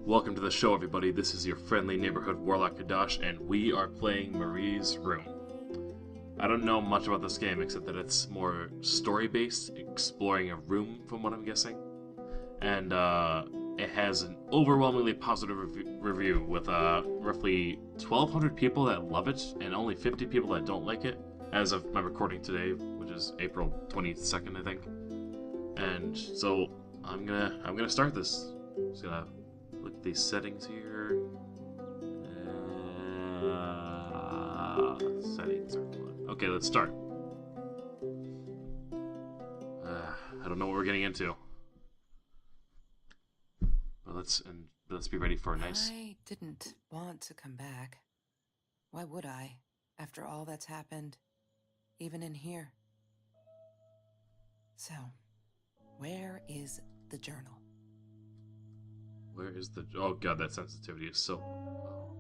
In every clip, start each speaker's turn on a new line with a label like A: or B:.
A: Welcome to the show, everybody. This is your friendly neighborhood Warlock Kadash, and we are playing Marie's Room. I don't know much about this game except that it's more story-based, exploring a room from what I'm guessing. And it has an overwhelmingly positive review with roughly 1,200 people that love it and only 50 people that don't like it as of my recording today, which is April 22nd, I think. And so I'm gonna start this. Just gonna look at these settings here. Settings are fun. Okay, let's start. I don't know what we're getting into, but let's be ready for a nice.
B: I didn't want to come back. Why would I, after all that's happened, even in here? So, where is the journal?
A: Where is the? Oh god, that sensitivity is so. Oh.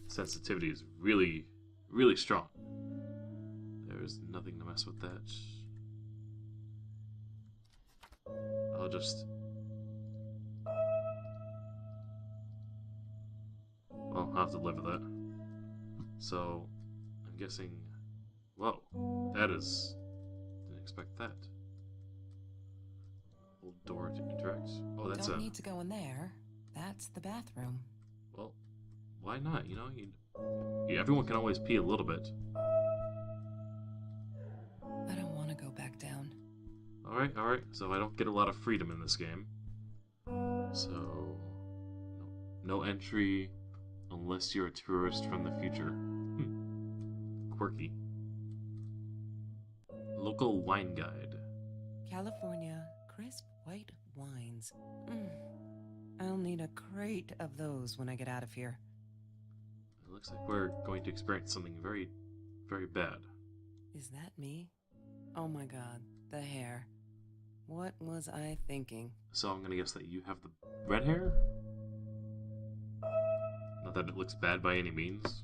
A: Sensitivity is really, really strong. There's nothing to mess with that. I'll just. Well, I'll have to live with that. So, I'm guessing. Whoa, that is. Didn't expect that. Old door to interact. Oh, that's
B: Don't need to go in there. That's the bathroom.
A: Well, why not? You know, everyone can always pee a little bit.
B: I don't want to go back down.
A: Alright. So I don't get a lot of freedom in this game. So, no entry unless you're a tourist from the future. Quirky. Local wine guide.
B: California crisp white wines. I'll need a crate of those when I get out of here.
A: It looks like we're going to experience something very, very bad.
B: Is that me? Oh my god, the hair. What was I thinking?
A: So I'm gonna guess that you have the red hair? Not that it looks bad by any means.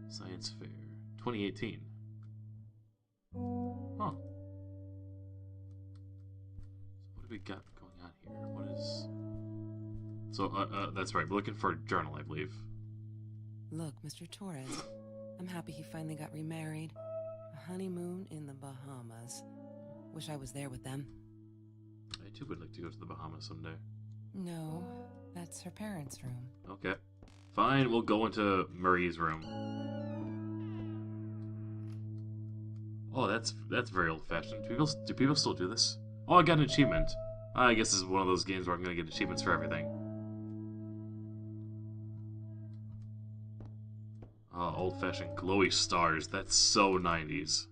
A: Science Fair 2018. Huh. So what do we got going on here? What is... So, that's right. We're looking for a journal, I believe.
B: Look, Mr. Torres. I'm happy he finally got remarried. A honeymoon in the Bahamas. Wish I was there with them.
A: I too would like to go to the Bahamas someday.
B: No, that's her parents' room.
A: Okay. Fine, we'll go into Marie's room. Oh, that's very old-fashioned. Do people still do this? Oh, I got an achievement. I guess this is one of those games where I'm gonna get achievements for everything. Oh, old-fashioned glowy stars. That's so 90s.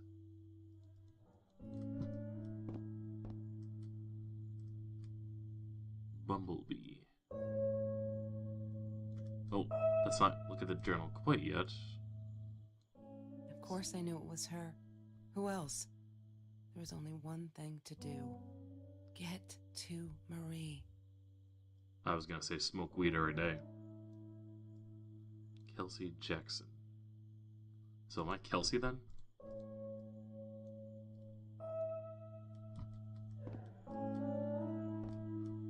A: Bumblebee. Oh, let's not look at the journal quite yet.
B: Of course I knew it was her. Who else? There was only one thing to do. Get to Marie.
A: I was gonna say smoke weed every day. Kelsey Jackson. So am I Kelsey then?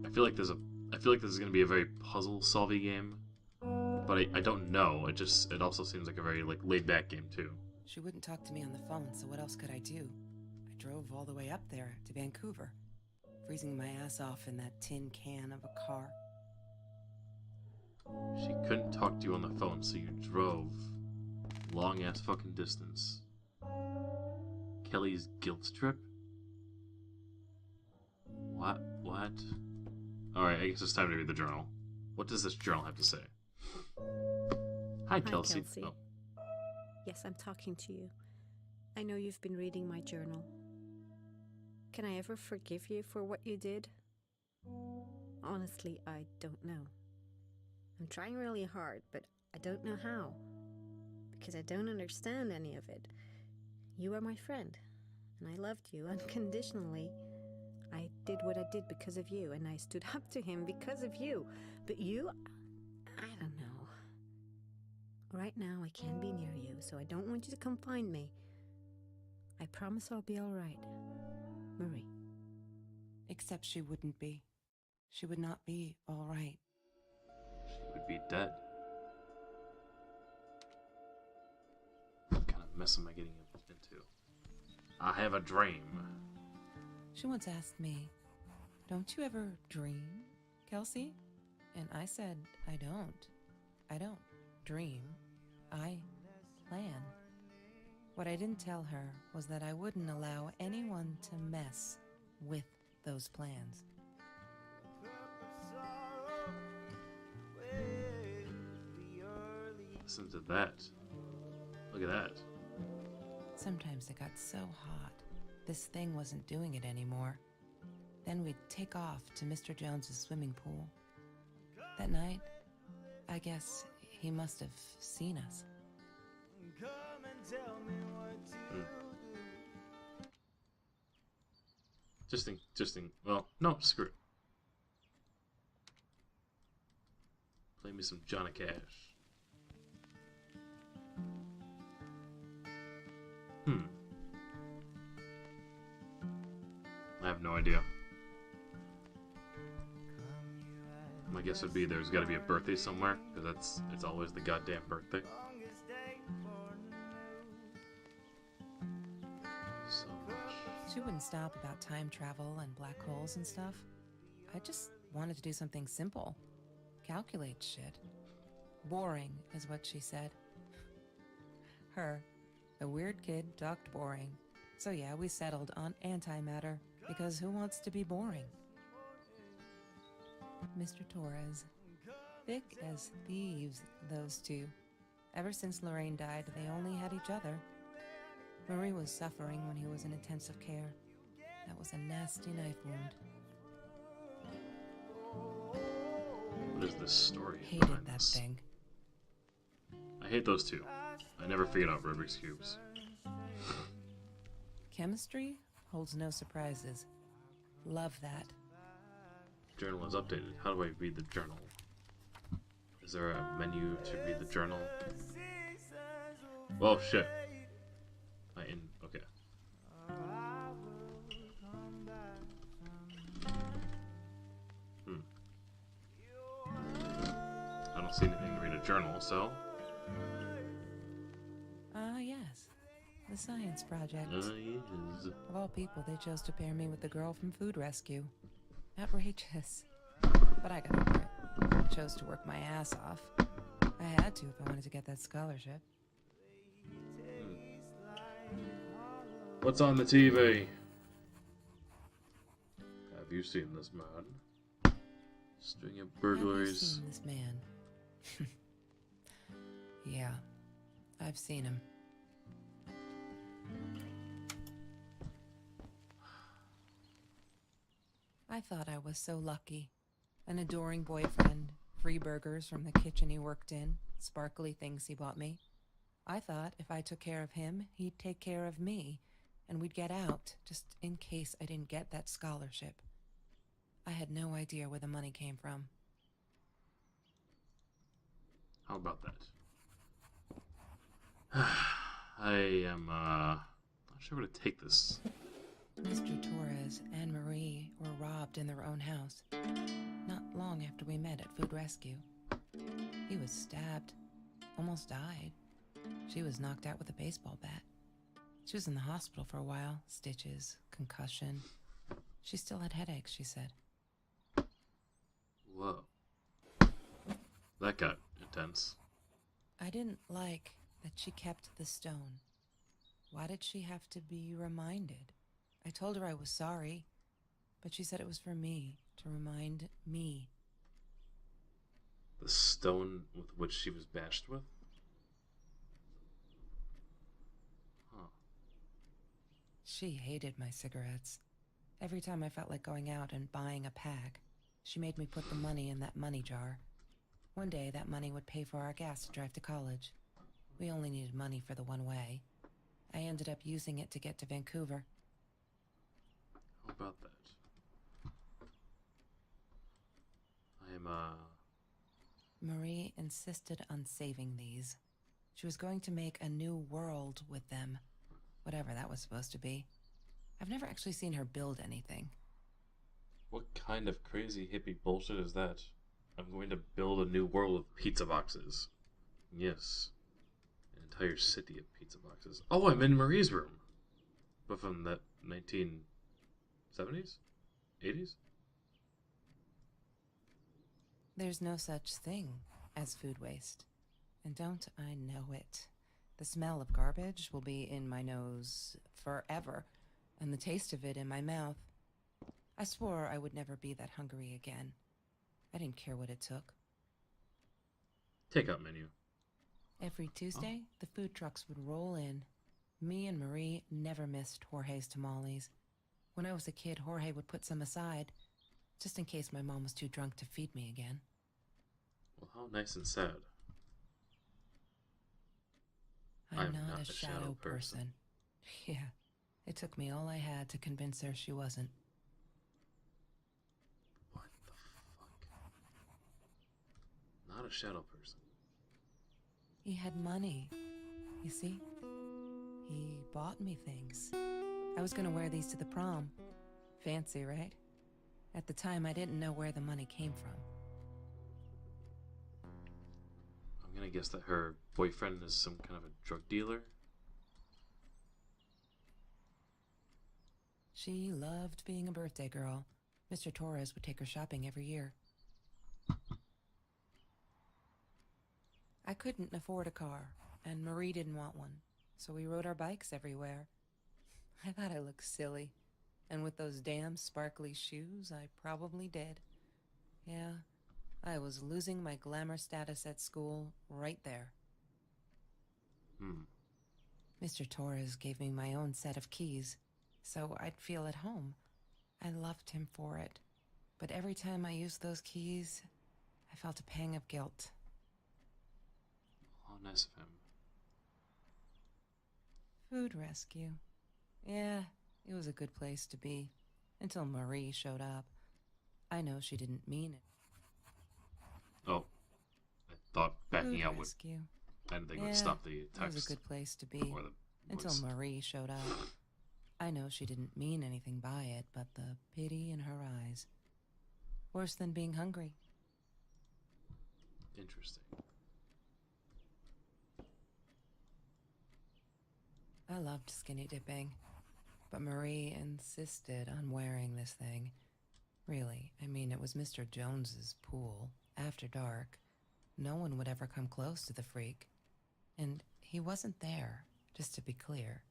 A: I feel like this is gonna be a very puzzle-solving game, but I don't know. It also seems like a very laid-back game too.
B: She wouldn't talk to me on the phone, so what else could I do? I drove all the way up there to Vancouver, freezing my ass off in that tin can of a car.
A: She couldn't talk to you on the phone, so you drove long-ass fucking distance. Kelly's guilt trip? What? Alright, I guess it's time to read the journal. What does this journal have to say? Hi, Kelsey.
C: Kelsey.
A: Oh.
C: Yes, I'm talking to you. I know you've been reading my journal. Can I ever forgive you for what you did? Honestly, I don't know. I'm trying really hard, but I don't know how. Because I don't understand any of it. You are my friend, and I loved you unconditionally. I did what I did because of you, and I stood up to him because of you. But you, I don't know. Right now, I can't be near you, so I don't want you to come find me. I promise I'll be all right. Marie.
B: Except she wouldn't be. she would not be all right.
A: She would be dead. What kind of mess am I getting into? I have a dream.
B: She once asked me, "Don't you ever dream, Kelsey?" And I said, I don't. I don't dream. I plan. What I didn't tell her was that I wouldn't allow anyone to mess with those plans.
A: Listen to that. Look at that.
B: Sometimes it got so hot, this thing wasn't doing it anymore. Then we'd take off to Mr. Jones's swimming pool. That night, I guess he must have seen us.
A: Well, no, screw it. Play me some Johnny Cash. I have no idea. My guess would be there's got to be a birthday somewhere, because it's always the goddamn birthday. So much.
B: She wouldn't stop about time travel and black holes and stuff. I just wanted to do something simple. Calculate shit. Boring is what she said. Her, the weird kid, talked boring. So yeah, we settled on antimatter, because who wants to be boring? Mr. Torres. Thick as thieves, those two. Ever since Lorraine died, they only had each other. Marie was suffering when he was in intensive care. That was a nasty knife wound.
A: What is this story?
B: Hated
A: behind
B: that
A: this?
B: thing.
A: I hate those two. I never figured out Rubik's Cubes.
B: Chemistry holds no surprises. Love that.
A: Journal is updated. How do I read the journal? Is there a menu to read the journal? Oh shit. Okay. I don't see anything to read a journal, so.
B: Yes. The science project.
A: Yes.
B: Of all people, they chose to pair me with the girl from Food Rescue. Outrageous. But I got over it. I chose to work my ass off. I had to if I wanted to get that scholarship.
A: What's on the TV? Have you seen this man? String of burglaries.
B: Have you seen this man? Yeah, I've seen him. I thought I was so lucky. An adoring boyfriend, free burgers from the kitchen he worked in, sparkly things he bought me. I thought if I took care of him, he'd take care of me, and we'd get out, just in case I didn't get that scholarship. I had no idea where the money came from.
A: How about that? I am, not sure where to take this.
B: Mr. Torres and Marie were robbed in their own house, not long after we met at Food Rescue. He was stabbed, almost died. She was knocked out with a baseball bat. She was in the hospital for a while, stitches, concussion. She still had headaches, she said.
A: Whoa. That got intense.
B: I didn't like that she kept the stone. Why did she have to be reminded? I told her I was sorry, but she said it was for me, to remind me.
A: The stone with which she was bashed with? Huh.
B: She hated my cigarettes. Every time I felt like going out and buying a pack, she made me put the money in that money jar. One day, that money would pay for our gas to drive to college. We only needed money for the one way. I ended up using it to get to Vancouver.
A: How about that?
B: Marie insisted on saving these. She was going to make a new world with them, whatever that was supposed to be. I've never actually seen her build anything.
A: What kind of crazy hippie bullshit is that? I'm going to build a new world of pizza boxes. Yes. An entire city of pizza boxes. Oh, I'm in Marie's room. But from the 1970s? 80s?
B: There's no such thing as food waste. And don't I know it? The smell of garbage will be in my nose forever, and the taste of it in my mouth. I swore I would never be that hungry again. I didn't care what it took.
A: Takeout menu.
B: Every Tuesday, the food trucks would roll in. Me and Marie never missed Jorge's tamales. When I was a kid, Jorge would put some aside, just in case my mom was too drunk to feed me again.
A: Well, how nice and sad.
B: I'm not a shadow person. Yeah, it took me all I had to convince her she wasn't.
A: What the fuck? Not a shadow person.
B: He had money, you see? He bought me things. I was gonna wear these to the prom. Fancy, right? At the time, I didn't know where the money came from.
A: I'm gonna guess that her boyfriend is some kind of a drug dealer.
B: She loved being a birthday girl. Mr. Torres would take her shopping every year. I couldn't afford a car, and Marie didn't want one, so we rode our bikes everywhere. I thought I looked silly, and with those damn sparkly shoes, I probably did. Yeah, I was losing my glamour status at school right there. Mr. Torres gave me my own set of keys, so I'd feel at home. I loved him for it, but every time I used those keys, I felt a pang of guilt.
A: How nice of him.
B: Food rescue. Yeah, it was a good place to be, until Marie showed up. I know she didn't mean it.
A: Oh, I thought backing
B: Food
A: out would
B: rescue.
A: anything would stop the
B: It
A: text
B: was a good place to be,
A: or the
B: until
A: voice.
B: Marie showed up. I know she didn't mean anything by it, but the pity in her eyes. Worse than being hungry.
A: Interesting.
B: I loved skinny dipping, but Marie insisted on wearing this thing. Really, I mean, it was Mr. Jones's pool, after dark. No one would ever come close to the freak. And he wasn't there, just to be clear.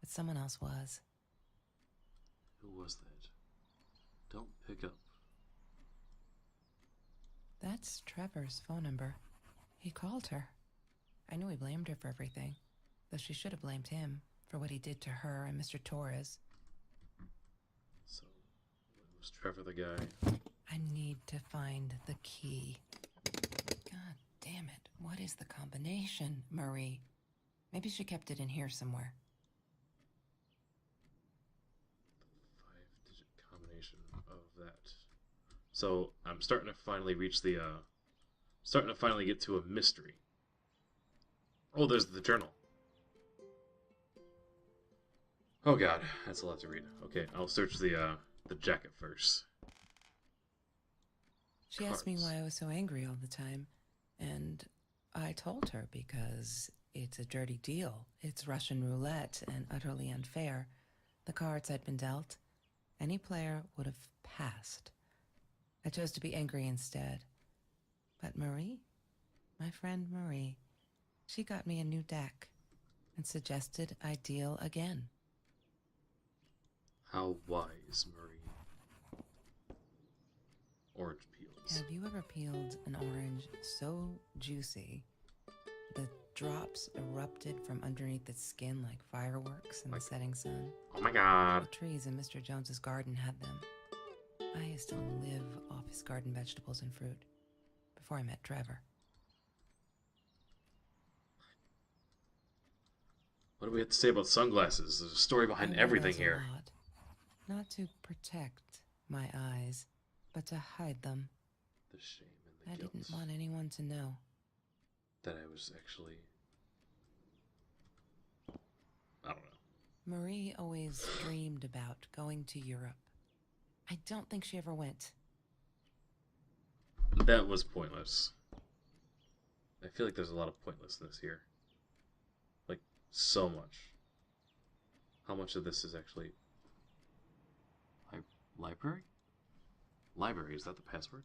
B: But someone else was.
A: Who was that? Don't pick up.
B: That's Trevor's phone number. He called her. I knew he blamed her for everything, though she should have blamed him for what he did to her and Mr. Torres.
A: So, was Trevor the guy?
B: I need to find the key. God damn it. What is the combination, Marie? Maybe she kept it in here somewhere.
A: 5-digit combination of that. So, I'm starting to finally reach the, starting to finally get to a mystery. Oh, there's the journal. Oh god, that's a lot to read. Okay, I'll search the jacket first.
B: She asked me why I was so angry all the time, and I told her because it's a dirty deal. It's Russian roulette and utterly unfair. The cards had been dealt. Any player would have passed. I chose to be angry instead. But Marie, my friend Marie, she got me a new deck and suggested I deal again.
A: How wise, Marie. Orange peels.
B: Have you ever peeled an orange so juicy the drops erupted from underneath its skin like fireworks in the setting sun?
A: Oh my god.
B: The trees in Mr. Jones's garden had them. I used to live off his garden vegetables and fruit before I met Trevor.
A: What do we have to say about sunglasses? There's a story behind
B: I wear
A: everything
B: those a
A: here.
B: lot. Not to protect my eyes, but to hide them.
A: The shame and
B: I
A: the guilt
B: didn't want anyone to know.
A: that I was actually... I don't know.
B: Marie always dreamed about going to Europe. I don't think she ever went.
A: That was pointless. I feel like there's a lot of pointlessness here. Like, so much. How much of this is actually... Library? Library, is that the password?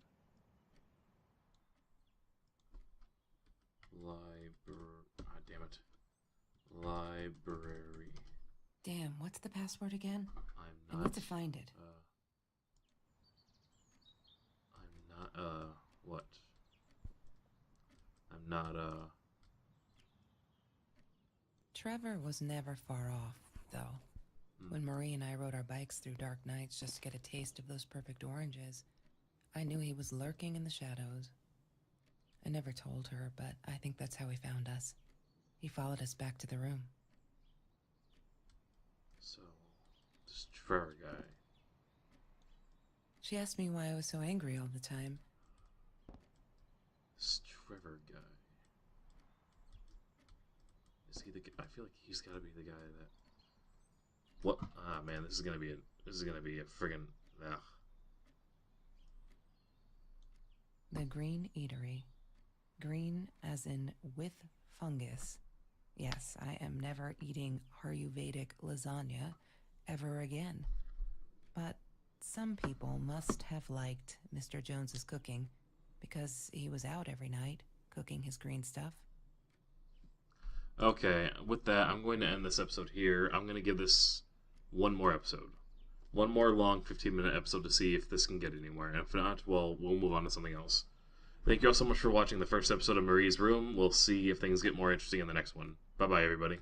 A: Ah, damn it. Library.
B: Damn, what's the password again?
A: I'm not...
B: I need to find it.
A: I'm not, what? I'm not,
B: Trevor was never far off, though. When Marie and I rode our bikes through dark nights just to get a taste of those perfect oranges, I knew he was lurking in the shadows. I never told her, but I think that's how he found us. He followed us back to the room.
A: So, this Trevor guy.
B: She asked me why I was so angry all the time.
A: This Trevor guy. Is he the guy? I feel like he's gotta be the guy that... What? Ah, man, this is gonna be a friggin... Ugh.
B: The Green Eatery. Green as in with fungus. Yes, I am never eating Ayurvedic lasagna ever again. But some people must have liked Mr. Jones's cooking because he was out every night cooking his green stuff.
A: Okay, with that, I'm going to end this episode here. I'm going to give this one more episode. One more long 15-minute episode to see if this can get anywhere. And if not, well, we'll move on to something else. Thank you all so much for watching the first episode of Marie's Room. We'll see if things get more interesting in the next one. Bye-bye, everybody.